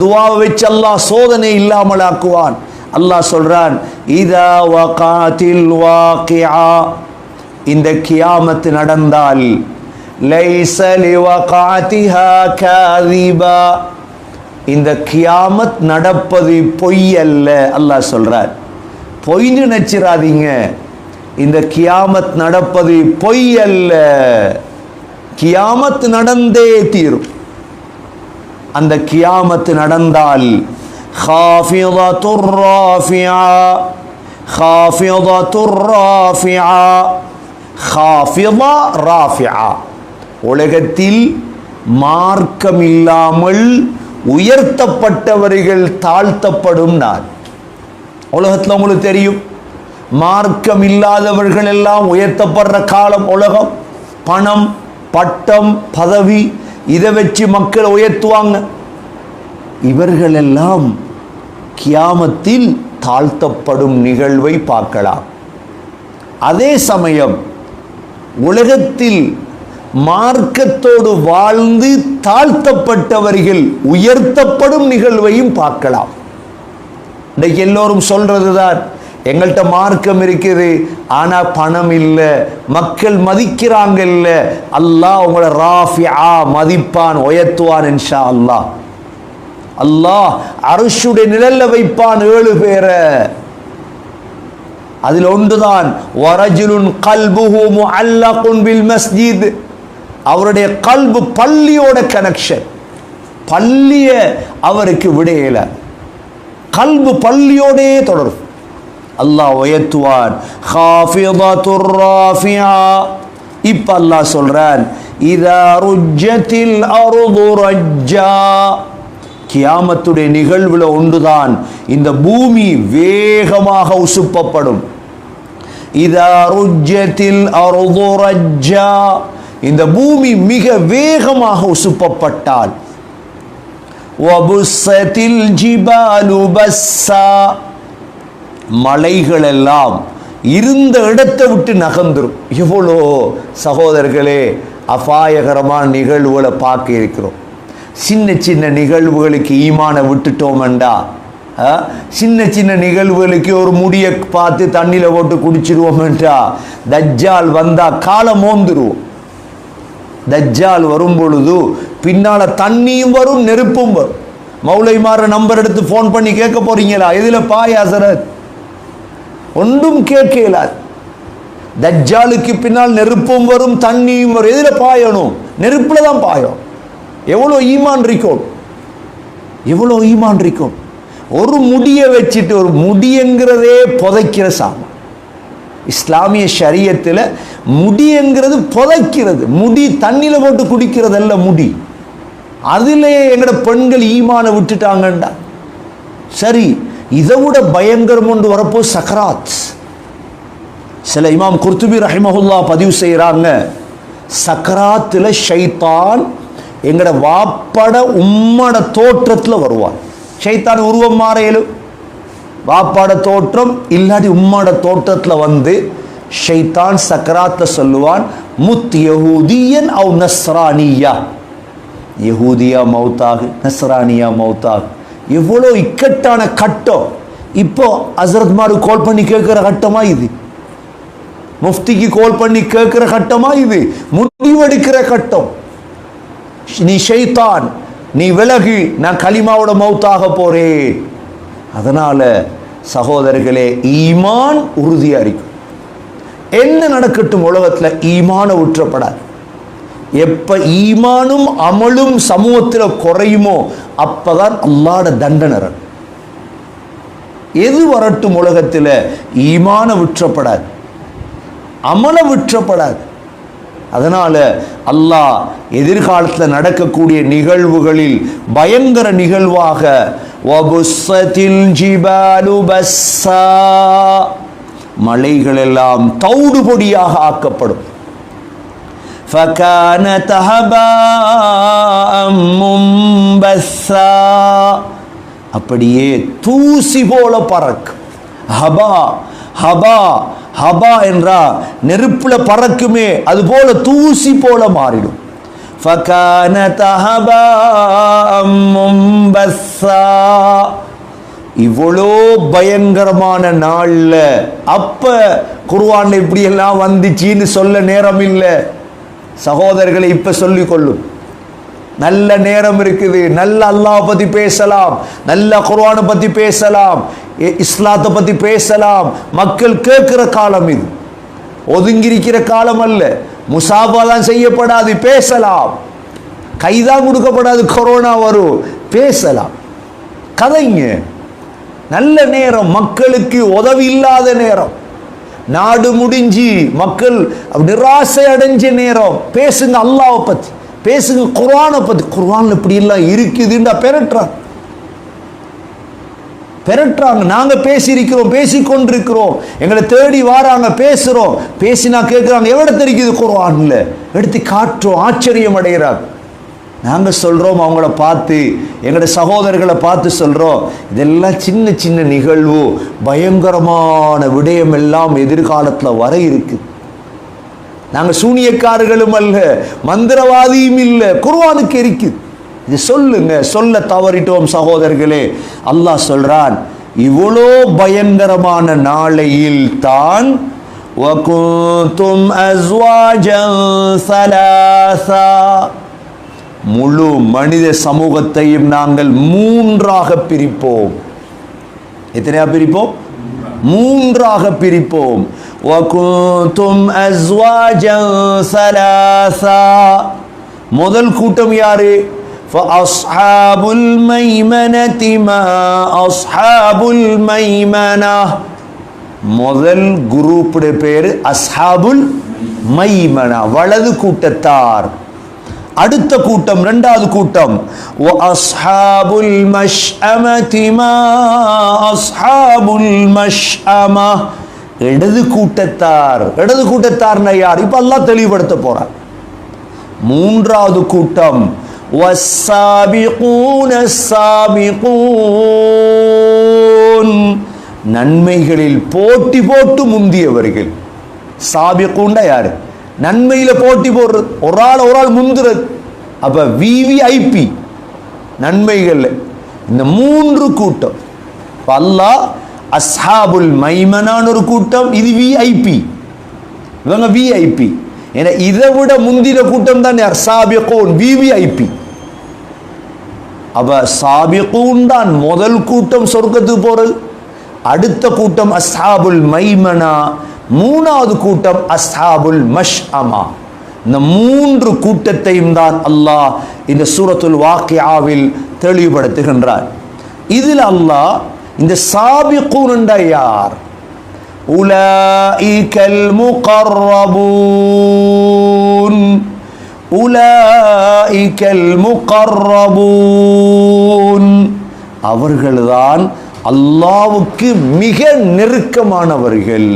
துஆவை வச்சு அல்லாஹ் சோதனை இல்லாமல் ஆக்குவான். அல்லாஹ் சொல்றான், இதா வகாத்தில் வாகிஆ, இந்த கியாமத் நடந்தால் லைஸ லிவகாத்திஹா காதிபா, இந்த கியாமத் நடப்பது பொய் அல்ல. அல்லாஹ் சொல்றார், பொய்ன்னு நினைச்சிராதீங்க, இந்த கியாமத் நடப்பது பொய் அல்ல, கியாமத் நடந்தே தீரும். அந்த கியாமத் நடந்தால் காஃபிதத்துர் ராஃபிஆ, காஃபிதத்துர் ராஃபிஆ, காஃபிதா ராஃபிஆ, உலகத்தில் மார்க்கம் இல்லாமல் உயர்த்தப்பட்டவர்கள் தாழ்த்தப்படும் நாள். உலகத்தில் உங்களுக்கு தெரியும், மார்க்கம் இல்லாதவர்கள் எல்லாம் உயர்த்தப்படுற காலம் உலகம். பணம், பட்டம், பதவி, இதை வச்சு மக்கள் உயர்த்துவாங்க. இவர்களெல்லாம் கியாமத்தில் தாழ்த்தப்படும் நிகழ்வை பார்க்கலாம். அதே சமயம் உலகத்தில் மார்க்கத்தோடு வாழ்ந்து தாழ்த்தப்பட்டவர்கள் உயர்த்தப்படும் நிகழ்வையும் பார்க்கலாம். இன்றைக்கு எல்லோரும் சொல்றதுதான், எங்கள்கிட்ட மார்க்கம் இருக்குது, ஆனா பணம் இல்லை, மக்கள் மதிக்கிறாங்க இல்லை. அல்லாஹ் உங்களை ராஃபிஆ மதிப்பான், உயர்த்துவான் இன்ஷா அல்லாஹ். அல்லாஹ் அர்ஷுடைய நிழல்ல வைப்பான் 7 பேரை. அதில் ஒன்றுதான் வரஜுலுன் கல்புஹு முஅல்லகுன் பில் மஸ்ஜித், அவருடைய கல்பு பள்ளியோட கனெக்ஷன், பள்ளிய அவருக்கு விடையல, கல்பு பள்ளியோடே தொடரும். அல்லாஹ் உயர்த்துவான். காஃபிதத்துர் ராஃபிஆ, இப்ப அல்லாஹ் சொல்றான், இதா ருஜ்ஜத்தில் அர்து ரஜ்ஜா, கியாமத்துடைய நிகழ்வுல ஒன்றுதான், இந்த பூமி வேகமாக உசுப்பப்படும். இதா ருஜ்ஜத்தில் அர்து ரஜ்ஜா, இந்த பூமி மிக வேகமாக உசுப்பப்பட்டால், வபுஸ்ஸத்தில் ஜிபாலு பஸ்ஸா, மலைகள் எல்லாம் இருந்த இடத்தை விட்டு நகர்ந்துரும். எவ்வளோ சகோதரர்களே அபாயகரமான நிகழ்வுகளை பார்க்க இருக்கிறோம். சின்ன சின்ன நிகழ்வுகளுக்கு ஈமானை விட்டுட்டோம்டா, சின்ன சின்ன நிகழ்வுகளுக்கு ஒரு முடியை பார்த்து தண்ணியில் போட்டு குடிச்சிருவோம்டா, தஜ்ஜால் வந்தா காலம் மோந்துருவோம். தஜ்ஜால் வரும் பொழுது பின்னால தண்ணியும் வரும், நெருப்பும் வரும். மௌலைமார நம்பர் எடுத்து போன் பண்ணி கேட்க போறீங்களா, எதுல பாய் ஹசரத்? ஒன்றும் கேட்கலாது. தஜ்ஜாலுக்கு பின்னால் நெருப்பும் வரும், தண்ணியும் வரும். எதுல பாயணும்? நெருப்புல தான் பாயும். எவ்வளோ ஈமான் இருக்கும், எவ்வளோ ஈமான் இருக்கும். ஒரு முடியை வச்சுட்டு, ஒரு முடிங்கிறதே புதைக்கிற சாமான். இஸ்லாமிய ஷரியத்தில் முடிங்கிறது புதைக்கிறது. முடி தண்ணியில் போட்டு குடிக்கிறதல்ல முடி. அதிலே எங்கட பெண்கள் ஈமானை விட்டுட்டாங்கண்டா. சரி, இதை விட பயங்கரம் ஒன்று வரப்போ சக்கராத். சில இமாம் குர்துபி ரஹிமஹுல்லா பதிவு செய்கிறாங்க, சக்கராத்தில் ஷைத்தான் எங்கட வாப்பட உம்மட தோற்றத்தில் வருவான். ஷைத்தான் உருவம் மாறையிலும் வாப்பாட தோற்றம் இல்லாட்டி உம்மட தோற்றத்தில் வந்து ஷைத்தான் சக்கராத்தில் சொல்லுவான், முத் யஹூதியன் அவ் நஸ்ரானியா, யஹூதியா மௌத்தாகு, நஸ்ரானியா மௌத்தாகு. எவ்வளோ இக்கட்டான கட்டம். இப்போ ஹசரத்மாரு கால் பண்ணி கேட்கிற கட்டமா இது? முஃப்திக்கு கால் பண்ணி கேட்கிற கட்டமா இது? முடிவெடுக்கிற கட்டம். நீ ஷைத்தான், நீ விலகு, நான் கலிமாவோட மௌத்தாக போறேன். அதனால சகோதரர்களே, ஈமான் உறுதியா இருக்கும். என்ன நடக்கட்டும் உலகத்தில் ஈமான உற்றப்படாது. எப்ப ஈமானும் அமலும் சமூகத்தில் குறையுமோ அப்பதான் அல்லாஹ்ட தண்டனை. எது வரட்டும் உலகத்தில் ஈமான விற்றப்படாது, அமல விற்றப்படாது. அதனால அல்லாஹ் எதிர்காலத்தில் நடக்கக்கூடிய நிகழ்வுகளில் பயங்கர நிகழ்வாக வபுஸ்ஸத்தில் ஜிபாலு பஸ்ஸா, மலைகள் எல்லாம் தௌடு பொடியாக ஆக்கப்படும். فَكَانَتْ هَبَاءً مُنْبَثًّا, அப்படியே தூசி போல பறக்கும். ஹபா ஹபா ஹபா என்றா நெருப்புல பறக்குமே, அது போல தூசி போல மாறிடும். فَكَانَتْ هَبَاءً مُنْبَثًّا. இவ்வளோ பயங்கரமான நாள்ல அப்ப குர்ஆன்ல இப்படி எல்லாம் வந்துச்சின்னு சொல்ல நேரம் இல்லை சகோதரர்களை. இப்ப சொல்லிக் கொள்ளும் நல்ல நேரம் இருக்குது. நல்ல அல்லாஹ் பத்தி பேசலாம், நல்ல குர்ஆனை பத்தி பேசலாம், இஸ்லாத்தை பத்தி பேசலாம். மக்கள் கேட்கிற காலம் இது, ஒதுங்கியிருக்கிற காலம் அல்ல. முசாபா தான் செய்யப்படாது, பேசலாம். கைதான் கொடுக்கப்படாது, கொரோனா வரும், பேசலாம், கதைங்க. நல்ல நேரம், மக்களுக்கு உதவி இல்லாத நேரம், நாடு முடிஞ்சு மக்கள் நிராசை அடைஞ்ச நேரம். பேசுங்க அல்லாஹ்வை பத்தி, பேசுங்க குர்ஆனை பத்தி. குர்ஆன்ல இப்படி எல்லாம் இருக்குதுண்டா பெரட்டுறாங்க. நாங்க பேசியிருக்கிறோம், பேசிக்கொண்டிருக்கிறோம், எங்களை தேடி வாராங்க, பேசுறோம். பேசினா கேட்கிறாங்க, எவ்வளவு தெரிக்குது குர்ஆன்ல, எடுத்து காட்டுறோம், ஆச்சரியம் அடைகிறாங்க. நாங்க சொல்றோம் அவங்கள பார்த்து, எங்களோட சகோதரர்களை பார்த்து சொல்றோம், இதெல்லாம் சின்ன சின்ன நிகழ்வு, பயங்கரமான விடயம் எல்லாம் எதிர்காலத்தில் வர இருக்கு. நாங்க சூனியக்காரர்களும் அல்ல, மந்திரவாதியும் இல்லை, குர்ஆனுக்கு இருக்குது. இது சொல்லுங்க. சொல்ல தவறிட்டோம் சகோதரர்களே. அல்லாஹ் சொல்றான், இவ்வளோ பயங்கரமான நாளையில் தான் வகுந்தும் அஸ்வாஜன் ஸலாஸா, முழு மனித சமூகத்தையும் நாங்கள் மூன்றாக பிரிப்போம். எத்தனையா பிரிப்போம்? மூன்றாக பிரிப்போம். வகுந்தும் அஸ்வாஜன் ஸலாஸா. முதல் கூட்டம் யாரு? فَأَصْحَابُ الْمَيْمَنَةِ مَا أَصْحَابُ الْمَيْمَنَةِ. முதல் குரூப்புடைய பேரு அஸ்ஹாபுல் மைமனா, வலது கூட்டத்தார். அடுத்த கூட்டம், இரண்டாவது கூட்டம் وَأَصْحَابُ الْمَشْأَمَةِ مَا أَصْحَابُ الْمَشْأَمَةِ. இடது கூட்டத்தார். இடது கூட்டத்தார்னா யார்? இப்ப அல்லாஹ் தெளிவுபடுத்த போறார். மூன்றாவது கூட்டம் வஸ்ஸாபிகூன ஸாபிகூன், நன்மைகளில் போட்டி போட்டு முந்தியவர்கள். சாபிகூன்டா யாரு? நன்மையில போட்டி போடுறது, ஒரு ஆள் முந்துறது. அப்ப விவிஐபி நன்மைகள். இந்த மூன்று கூட்டம் அல்லாஹ் அஸ்ஹாபுல் மைமனான ஒரு கூட்டம், இது விஐபி, இவங்க விஐபி. ஏன்னா இதை விட முந்தின கூட்டம் தான் யார்? சாபிகூன், விவிஐபி. அப்ப சாபிகூன் தான் முதல் கூட்டம் சொர்க்கத்துக்கு போறது. அடுத்த கூட்டம் அஸ்ஹாபுல் மைமனா, மூணாவது கூட்டம் அஸ்ஹாபுல் மஷ்அமா. இந்த மூன்று கூட்டத்தையும் தான் அல்லாஹ் இந்த சூரத்துல் வாக்கியாவில் தெளிவுபடுத்துகின்றார். இதில் அல்லாஹ் இந்த சாபிகூன் என்றா யார்? உலாஇகல் முகர்ரபூன், உலாஇகல் முகர்ரபூன், அவர்கள்தான் அல்லாஹ்வுக்கு மிக நெருக்கமானவர்கள்.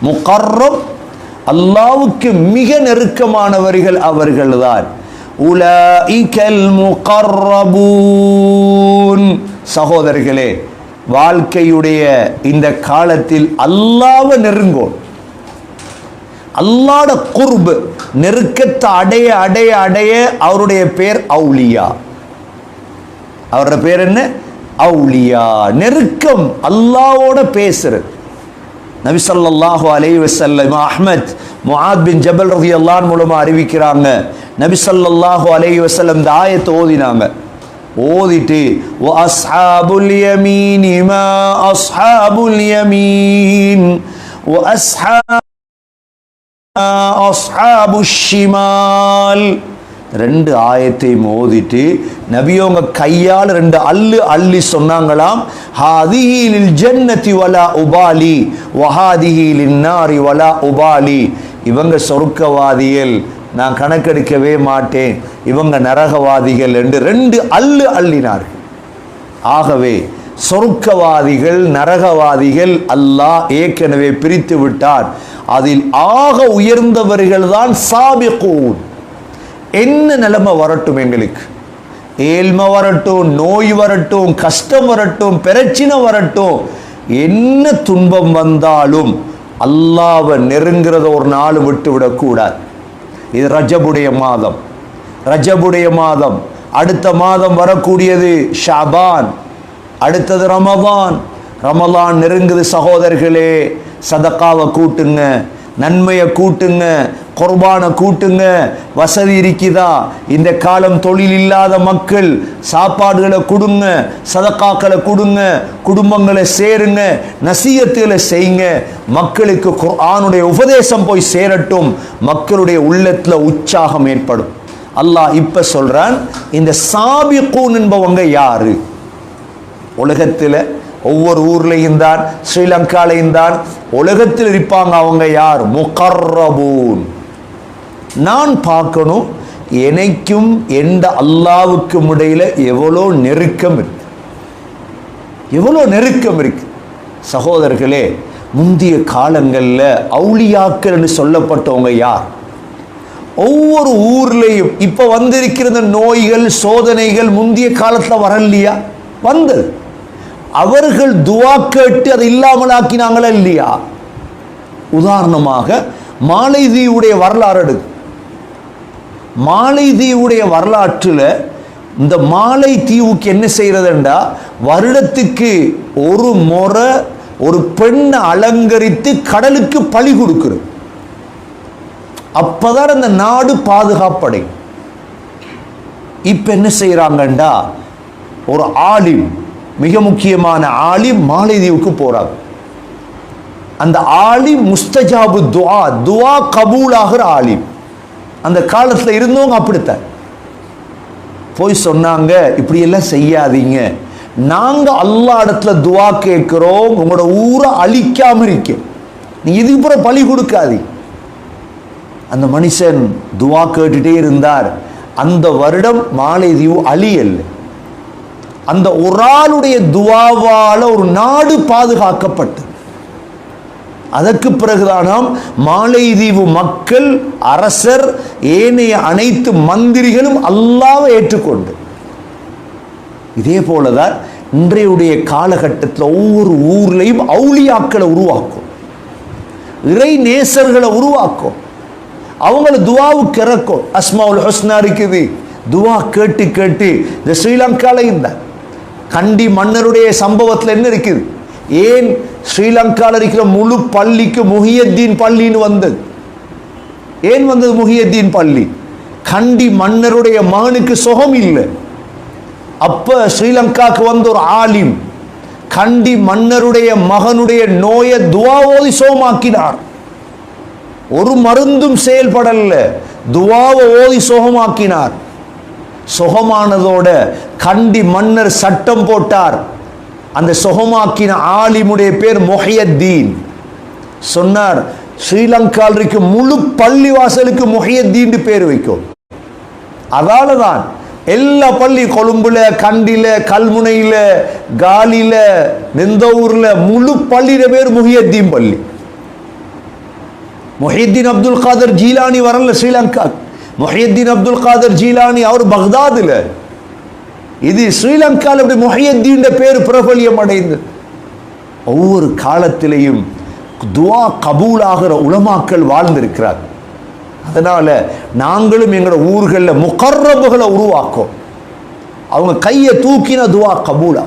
முகர்ரப், அல்லாஹ்வுக்கு மிக நெருக்கமானவர்கள் அவர்கள்தான். உலாஇகல் முகர்ரபூன். சகோதரர்களே, வாழ்க்கையுடைய இந்த காலத்தில் அல்லாஹ்வை நெருங்கோம். அல்லாஹ்வுடைய குர்பு, நெருக்கத்தை அடைய அடைய அடைய அவருடைய பேர் அவுலியா. அவருடைய பேர் என்ன? அவுலியா. நெருக்கம், அல்லாஹ்வோட பேசுறது. நபி ஸல்லல்லாஹு அலைஹி வஸல்லம் அஹ்மத் முஆத் பின் ஜபல் ரலியல்லாஹு அன்ஹு மூலமா அறிவிக்கிறாங்க, நபி ஸல்லல்லாஹு அலைஹி வஸல்லம் இந்த ஆயத்தை ஓதினாங்க. ஓதிட்டு வஅஸ்ஹாபுல் யமீனி மா அஸ்ஹாபுல் யமீன் வஅஸ்ஹாபுஷ் ஷிமால், ரெண்டு ஆயத்தையும் ஓதிட்டு நபியோங்க கையால் ரெண்டு அள்ளி சொன்னாங்களாம். ஹாதிஹி லில் ஜன்னதி வலா உபாலி வஹாதிஹி லின்னாரி வலா உபாலி. இவங்க சொர்க்கவாதிகள், நான் கணக்கெடுக்கவே மாட்டேன், இவங்க நரகவாதிகள் என்று ரெண்டு அள்ளினார்கள். ஆகவே சொர்க்கவாதிகள் நரகவாதிகள் அல்லாஹ் ஏற்கனவே பிரித்து விட்டார். அதில் ஆக உயர்ந்தவர்கள் தான் சாபிகூன். என்ன நிலைமை வரட்டும், எங்களுக்கு ஏழ்மை வரட்டும், நோய் வரட்டும், கஷ்டம் வரட்டும், பிரச்சனை வரட்டும், என்ன துன்பம் வந்தாலும் அல்லாஹ்வை நெருங்கிறத ஒரு நாள் விட்டு விடக்கூடாது. இது ரஜபுடைய மாதம், ரஜபுடைய மாதம், அடுத்த மாதம் வரக்கூடியது ஷாபான், அடுத்தது ரமதான். ரமலான் நெருங்குது சகோதரர்களே, சதக்காவை கூட்டுங்க, நன்மையை கூட்டுங்க, குர்பானை கூட்டுங்க. வசதி இருக்குதா, இந்த காலம் தொழில் இல்லாத மக்கள் சாப்பாடுகளை கொடுங்க, சதக்காக்களை கொடுங்க, குடும்பங்களை சேருங்க, நசீகத்துகளை செய்யுங்க. மக்களுக்கு குர்ஆனுடைய உபதேசம் போய் சேரட்டும், மக்களுடைய உள்ளத்துல உற்சாகம் ஏற்படும். அல்லாஹ் இப்ப சொல்றான், இந்த சாபிகூன் என்பவங்க யாரு? உலகத்தில் ஒவ்வொரு ஊர்லையும் தான், ஸ்ரீலங்காலையும் தான், உலகத்தில் இருப்பாங்க. அவங்க யார்? முகர்ரபூன். நான் பார்க்கணும், எனக்கும் எந்த அல்லாவுக்கும் இடையில எவ்வளோ நெருக்கம் இருக்கு, எவ்வளோ நெருக்கம் இருக்கு. சகோதரர்களே, முந்தைய காலங்களில் அவுலியாக்கள் என்று சொல்லப்பட்டவங்க யார்? ஒவ்வொரு ஊர்லேயும் இப்ப வந்திருக்கிற நோய்கள் சோதனைகள் முந்தைய காலத்தில் வரலையா? வந்தது. அவர்கள் துவா கேட்டு அதை இல்லாமல் ஆக்கினாங்களா இல்லையா? உதாரணமாக மாலைதீவுடைய வரலாறு எடுக்கு. மாலைதீவுடைய வரலாற்றில் இந்த மாலை தீவுக்கு என்ன செய்யறதுண்டா, வருடத்துக்கு ஒரு முறை ஒரு பெண்ணை அலங்கரித்து கடலுக்கு பலி கொடுக்கிறது. அப்பதான் அந்த நாடு பாதுகாப்படை. இப்ப என்ன செய்யறாங்கண்டா, ஒரு ஆலிம், மிக முக்கியமான ஆலிம் மாலைதீவுக்கு போறாங்க. அந்த ஆலிம் முஸ்தஜாபு துஆ, துஆ கபூல் ஆகிற ஆலிம். அந்த காலத்தில் இருந்தவங்க அப்படித்தான் போய் சொன்னாங்க, இப்படி எல்லாம் செய்யாதீங்க, நாங்க அல்லாஹ் இடத்துல துஆ கேட்கிறோம், உங்களோட ஊரை அழிக்காம இருக்க, நீ இதுக்கு பிறகு பலி கொடுக்காதீங்க. அந்த மனுஷன் துஆ கேட்டுட்டே இருந்தார். அந்த வருடம் மாலைதீவு அழியல்ல. அந்த ஒரு ஆளுடைய துஆவால ஒரு நாடு பாதுகாக்கப்பட்டது. அதற்கு பிறகுதானாம் மாலைதீவு மக்கள், அரசர், ஏனைய அனைத்து மந்திரிகளும் அல்லாஹ்வை ஏற்றுக்கொண்டு. இதே போலதான் இன்றைய காலகட்டத்தில் ஒவ்வொரு ஊர்லையும் அவுலியாக்களை உருவாக்கும், இறை நேசர்களை உருவாக்கும், அவங்கள துஆவுக்கு இறக்கும். அஸ்மாவுல் ஹுஸ்னா இருக்குது, துஆ கேட்டு கேட்டு. இந்த ஸ்ரீலங்கால இந்த கண்டி மன்னருடைய சம்பவத்தில் என்ன இருக்குது? ஏன் ஸ்ரீலங்காவில் இருக்கிற முழு பள்ளிக்கு முஹியத்தீன் பள்ளின்னு வந்தது? ஏன் வந்தது முஹியத்தீன் பள்ளி? கண்டி மன்னருடைய மகனுக்கு சுகம் இல்லை. அப்ப ஸ்ரீலங்காவுக்கு வந்த ஒரு ஆலிம் கண்டி மன்னருடைய மகனுடைய நோயை துஆ ஓதி சுகமாக்கினார். ஒரு மருந்தும் செயல்படல, துஆவை ஓதி சுகமாக்கினார். சுகமானதோட கண்டி மன்னர் சட்டம் போட்டார், அந்த சுகமாக்கின ஆலிமுடைய பேர் முஹியத்தீன். சொன்னார், ஸ்ரீலங்காவில் இருக்க முழு பள்ளிவாசலுக்கு முஹியத்தீன் பேர் வைக்கும். அதால தான் எல்லா பள்ளி, கொழும்புல, கண்டில, கல்முனையில, காலில, நிந்தவூர்ல முழு பள்ளியில பேர் முஹியத்தீன் பள்ளி. முஹியத்தீன் அப்துல் காதர் ஜீலானி வரல ஸ்ரீலங்கா. முஹியத்தீன் அப்துல் காதர் ஜீலானி அவர் பக்தாதுல. இது ஸ்ரீலங்காவில் இப்படி முஹியத்தீன் பேர் பிரபலியம் அடைந்தது. ஒவ்வொரு காலத்திலையும் துஆ கபூலாகிற உலமாக்கள் வாழ்ந்திருக்கிறார். அதனால நாங்களும் எங்களோட ஊர்களில் முகர்ரபுகளை உருவாக்கும். அவங்க கையை தூக்கின துஆ கபூலா.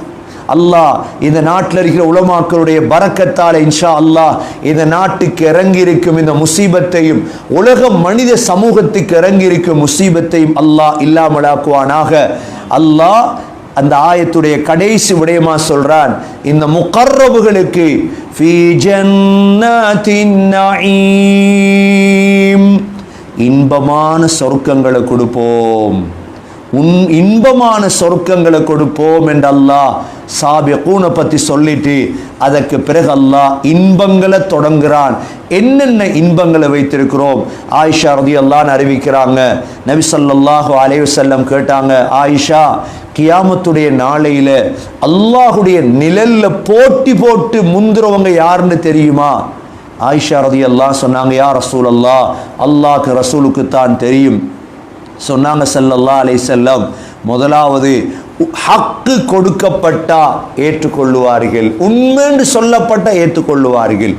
அல்லாஹ் இந்த நாட்டில் இருக்கிற உலமாக்களுடைய பரக்கத்தால் இன்ஷா அல்லாஹ் இந்த நாட்டுக்கு இறங்கி இருக்கும் இந்த முசீபத்தையும், உலக மனித சமூகத்துக்கு இறங்கி இருக்கும் முசீபத்தையும் அல்லாஹ் இல்லாமலாக்குவானாக. அல்லாஹ் அந்த ஆயத்துடைய கடைசி விடயமா சொல்றான், இந்த முகர்ரபுகளுக்கு ஃபீ ஜன்னத்தின் நஈம், இன்பமான சொர்க்கங்களை கொடுப்போம், இன்பமான சொர்க்கங்களை கொடுப்போம் என்று அல்லாஹ் சாபிகூனை பற்றி சொல்லிட்டு அதற்கு பிறகு அல்லாஹ் இன்பங்களை தொடங்குறான். என்னென்ன இன்பங்களை வைத்திருக்கிறோம்? ஆயிஷா ரலியல்லாஹு அறிவிக்கிறாங்க, நபி ஸல்லல்லாஹு அலைஹி வஸல்லம் கேட்டாங்க, ஆயிஷா, கியாமத்துடைய நாளையில அல்லாஹுடைய நிழல்ல போட்டி போட்டு முந்துறவங்க யாருன்னு தெரியுமா? ஆயிஷா ரலியல்லாஹு சொன்னாங்க, யா ரசூலல்லாஹ், அல்லாஹ்க்கு ரசூலுக்கு தான் தெரியும். சொன்னாங்க ஸல்லல்லாஹு அலைஹி வஸல்லம், முதலாவது ஹக்கு கொடுக்கப்பட்டா ஏற்றுக்கொள்ளுவார்கள், உண்மைன்னு சொல்லப்பட்ட ஏற்றுக்கொள்ளுவார்கள்,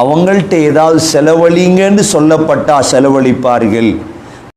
அவங்கள்ட்ட ஏதாவது செலவழிங்கன்னு சொல்லப்பட்டா செலவழிப்பார்கள்.